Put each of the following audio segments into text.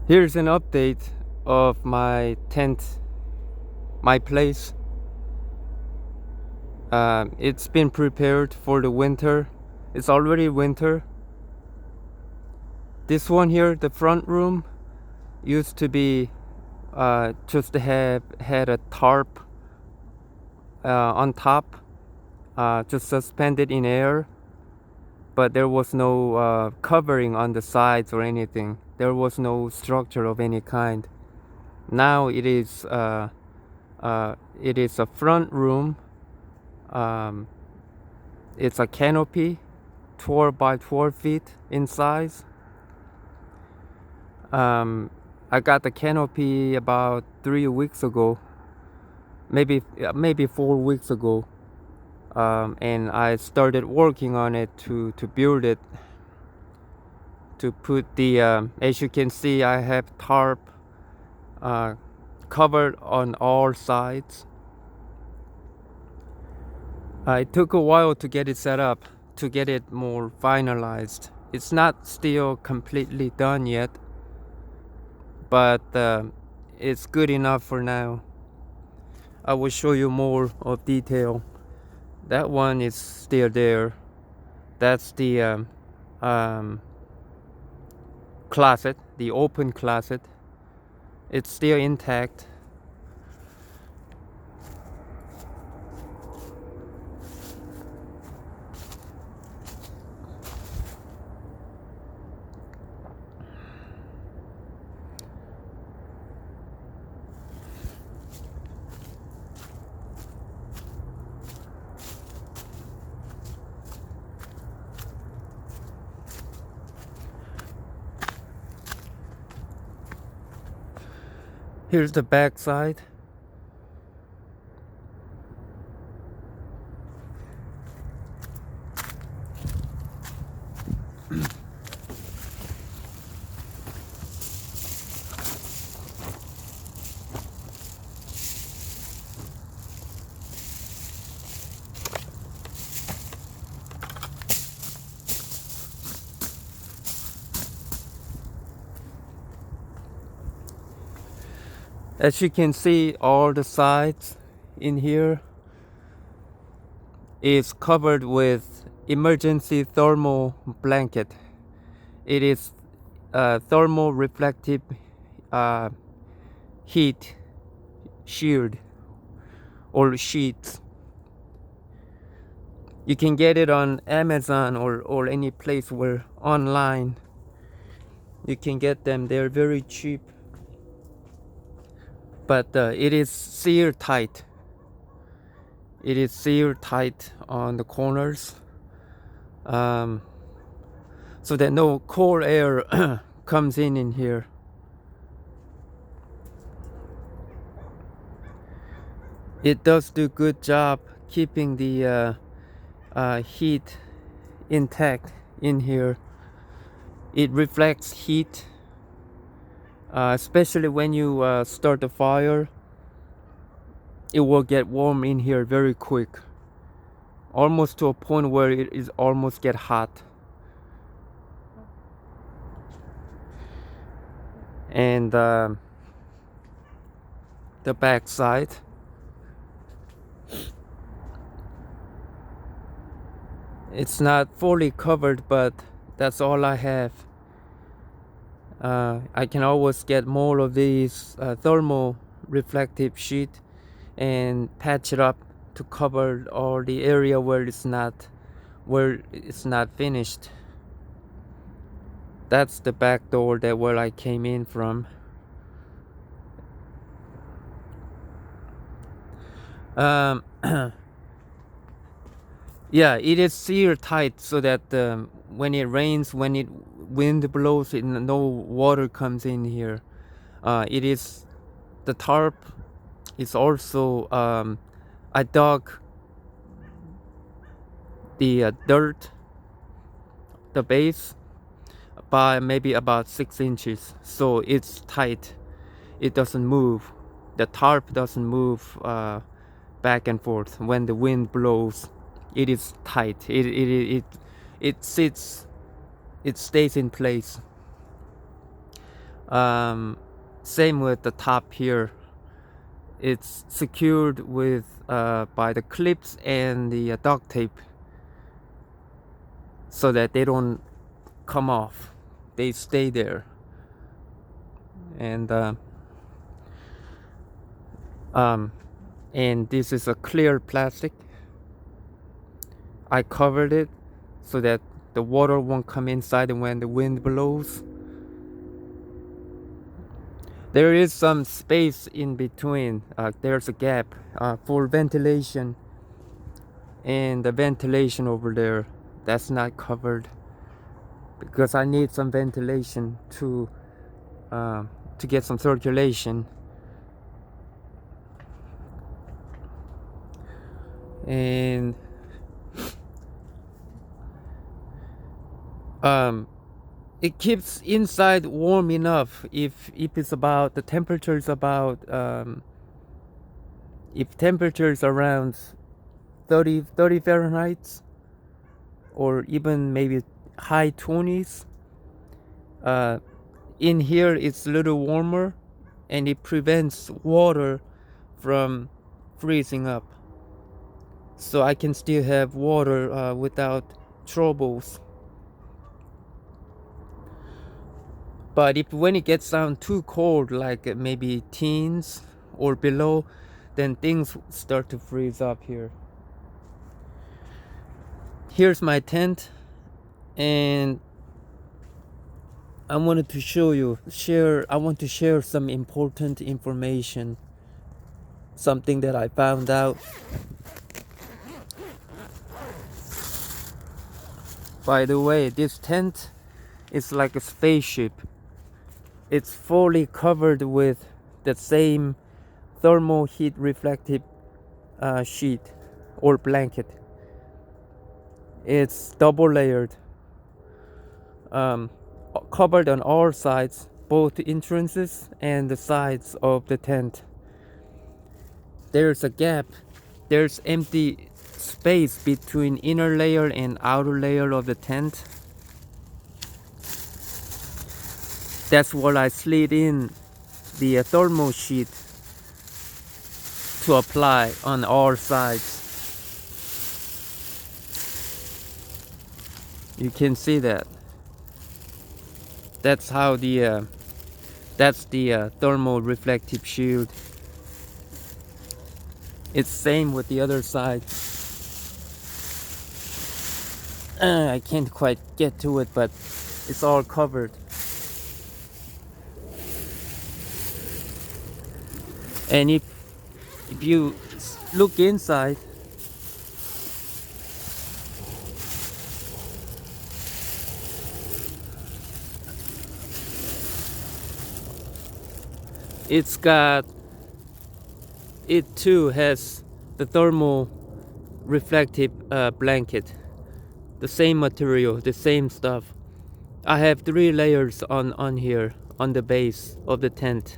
Here's an update of my tent, my place. It's been prepared for the winter. It's already winter. This one here, the front room, used to be just had a tarp on top, just suspended in air, but there was no covering on the sides or anything. There was no structure of any kind. Now it is a front room. Um, it's a canopy, 12 by 12 feet in size. I got the canopy about 3 weeks ago, maybe 4 weeks ago, and I started working on it to build it. To put the as you can see, I have tarp covered on all sides. It took a while to get it set up, to get it more finalized. It's not still completely done yet, but it's good enough for now. I will show you more of detail. That one is still there. That's the closet, the open closet. It's still intact. Here's the back side. As you can see, all the sides in here is covered with emergency thermal blanket. It is thermal reflective heat shield or sheets. You can get it on Amazon or any place where online you can get them. They're very cheap, but it is sear tight. It is sear tight on the corners, so that no cold air comes in here. It does do good job keeping the heat intact in here. It reflects heat, especially when you start a fire. It will get warm in here very quick, almost to a point where it is almost get hot. And the back side, it's not fully covered, but that's all I have. I can always get more of these thermal reflective sheet and patch it up to cover all the area where it's not finished. That's the back door that where I came in from. Yeah, it is sear tight so that when it rains, when it wind blows, no water comes in here. It is the tarp. It's also I dug the dirt, the base, by maybe about 6 inches, so it's tight. It doesn't move. The tarp doesn't move back and forth when the wind blows. It is tight. It sits. It stays in place. Same with the top here. It's secured with by the clips and the duct tape, so that they don't come off. They stay there. And and this is a clear plastic. I covered it so that the water won't come inside when the wind blows. There is some space in between. There's a gap for ventilation, and the ventilation over there, that's not covered, because I need some ventilation to get some circulation. And it keeps inside warm enough if it's about the temperature is about if temperature is around 30 Fahrenheit, or even maybe high 20s. In here it's a little warmer, and it prevents water from freezing up, so I can still have water without troubles. But when it gets down too cold, like maybe teens or below, then things start to freeze up here. Here's my tent, and I wanted to I want to share some important information, something that I found out. By the way, this tent is like a spaceship. It's fully covered with the same thermal heat reflective sheet or blanket. It's double layered, covered on all sides, both the entrances and the sides of the tent. There's a gap, there's empty space between inner layer and outer layer of the tent. That's what I slid in the thermal sheet to apply on all sides. You can see that. That's how that's the thermal reflective shield. It's same with the other side. I can't quite get to it, but it's all covered. And if you look inside, it too has the thermal reflective blanket, the same material, the same stuff. I have 3 layers on here, on the base of the tent.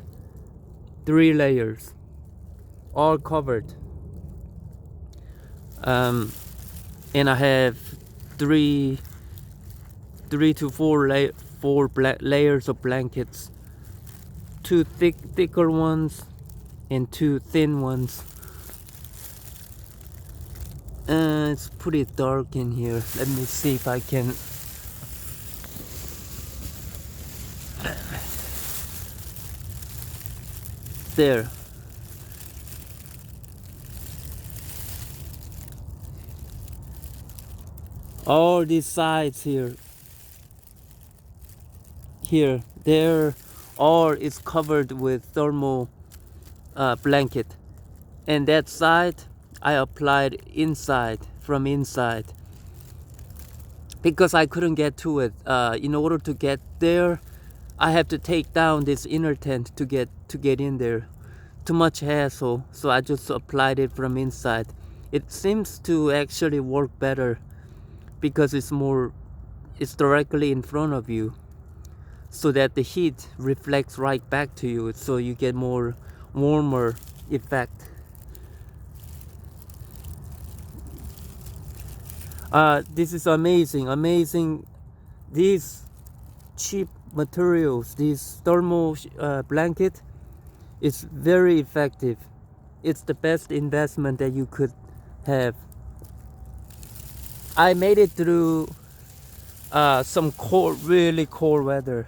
3 layers, all covered. And I have 3 to 4 layers of blankets. 2 thicker ones and 2 thin ones. It's pretty dark in here. Let me see if I can. There. All these sides here, there, all is covered with thermal blanket, and that side I applied inside, from inside, because I couldn't get to it. In order to get there, I have to take down this inner tent to get in there. Too much hassle, so I just applied it from inside. It seems to actually work better because it's directly in front of you, so that the heat reflects right back to you, so you get more warmer effect. This is amazing. These cheap materials, this thermal blanket, is very effective. It's the best investment that you could have. I made it through some cold, really cold weather.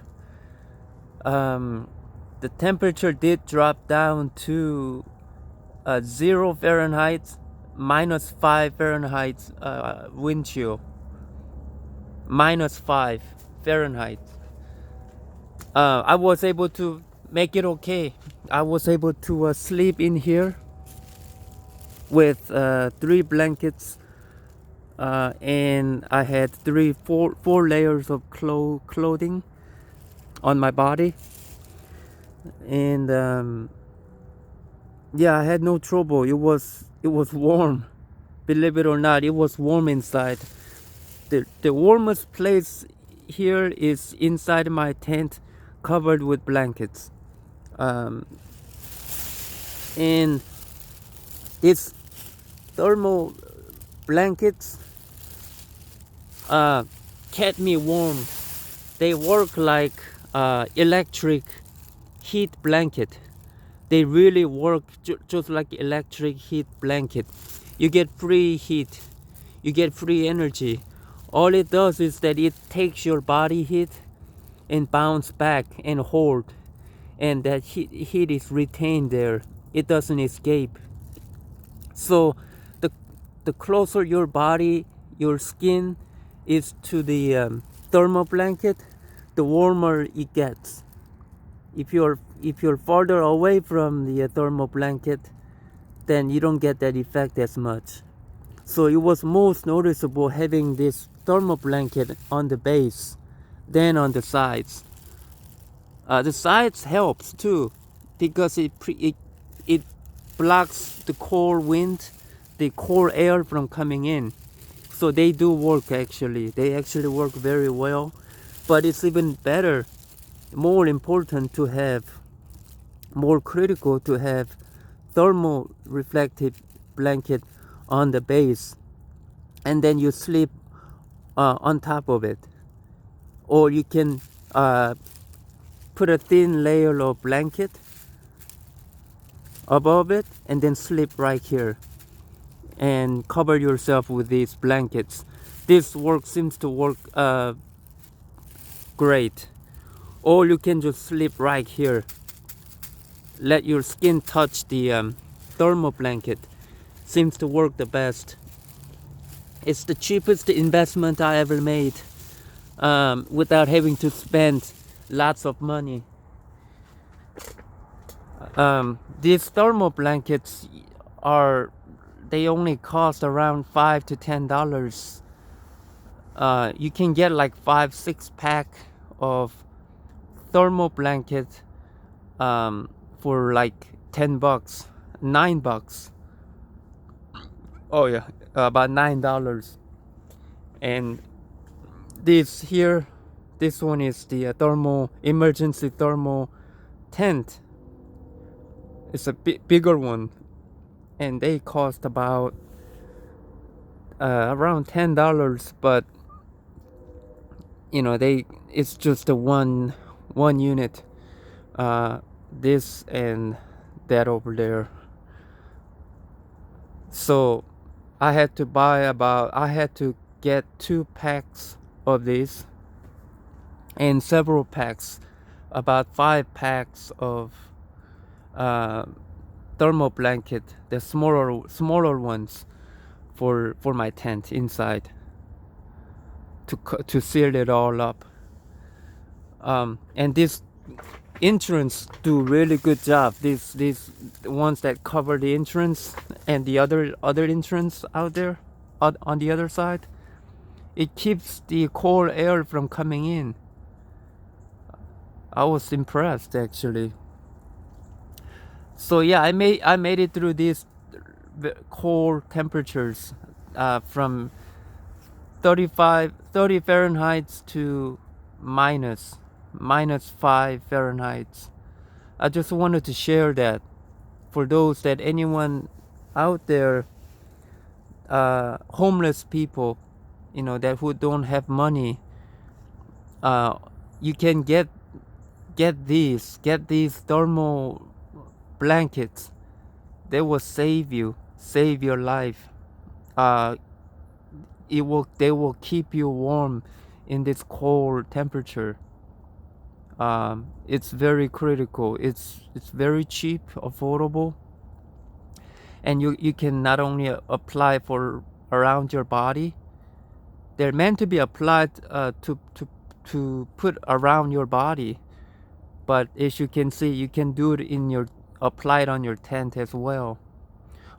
The temperature did drop down to 0 Fahrenheit, -5 Fahrenheit wind chill, -5 Fahrenheit. I was able to make it okay. I was able to sleep in here with 3 blankets, and I had four layers of clothing on my body, and yeah, I had no trouble. It was warm. Believe it or not, it was warm inside. The warmest place here is inside my tent, covered with blankets. And these thermal blankets kept me warm. They work like electric heat blanket. They really work just like electric heat blanket. You get free heat, you get free energy. All it does is that it takes your body heat and bounce back and hold, and that heat is retained there. It doesn't escape. So the closer your body, your skin is to the thermal blanket, the warmer it gets. If you're farther away from the thermal blanket, then you don't get that effect as much. So it was most noticeable having this thermal blanket on the base than on the sides. The sides helps too, because it blocks the cold wind, the cold air from coming in. So they do work actually. They actually work very well. But it's even better, more important to have, more critical to have thermal reflective blanket on the base, and then you sleep on top of it. Or you can put a thin layer of blanket above it and then sleep right here and cover yourself with these blankets. This seems to work great. Or you can just sleep right here. Let your skin touch the thermal blanket. Seems to work the best. It's the cheapest investment I ever made, without having to spend lots of money. These thermal blankets they only cost around $5 to $10. You can get like 5-6 pack of thermal blanket for like $10, $9. Oh yeah, about $9. And this one is the emergency thermal tent. It's a bigger one, and they cost about around $10. But it's just a one unit. This and that over there. So I had to get 2 packs of these, and several packs, about 5 packs of thermal blanket, the smaller ones for my tent inside, to seal it all up. And this entrance do really good job. These ones that cover the entrance and the other entrance out there on the other side, it keeps the cold air from coming in. I was impressed actually. So yeah, I made it through these cold temperatures, from 30 Fahrenheit to -5 Fahrenheit. I just wanted to share that for anyone out there, homeless people, that who don't have money. you can get these thermal blankets. They will save your life. uh they will keep you warm in this cold temperature. It's very critical. It's very cheap, affordable, and you can not only apply for around your body. They're meant to be applied to put around your body, but as you can see, you can do it in your apply it on your tent as well,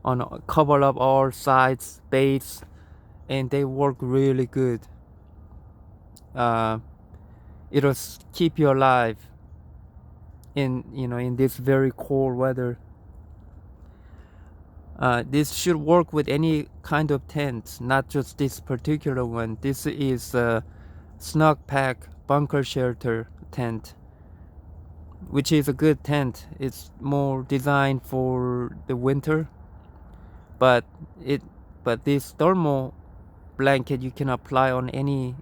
on cover up all sides, base, and they work really good. uh, it'll keep you alive in in this very cold weather. This should work with any kind of tent, not just this particular one. This is a Snugpak bunker shelter tent, which is a good tent. It's more designed for the winter, but this thermal blanket you can apply on any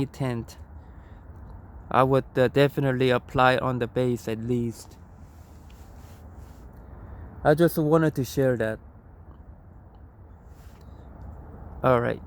tent. I would definitely apply on the base at least. I just wanted to share that. All right.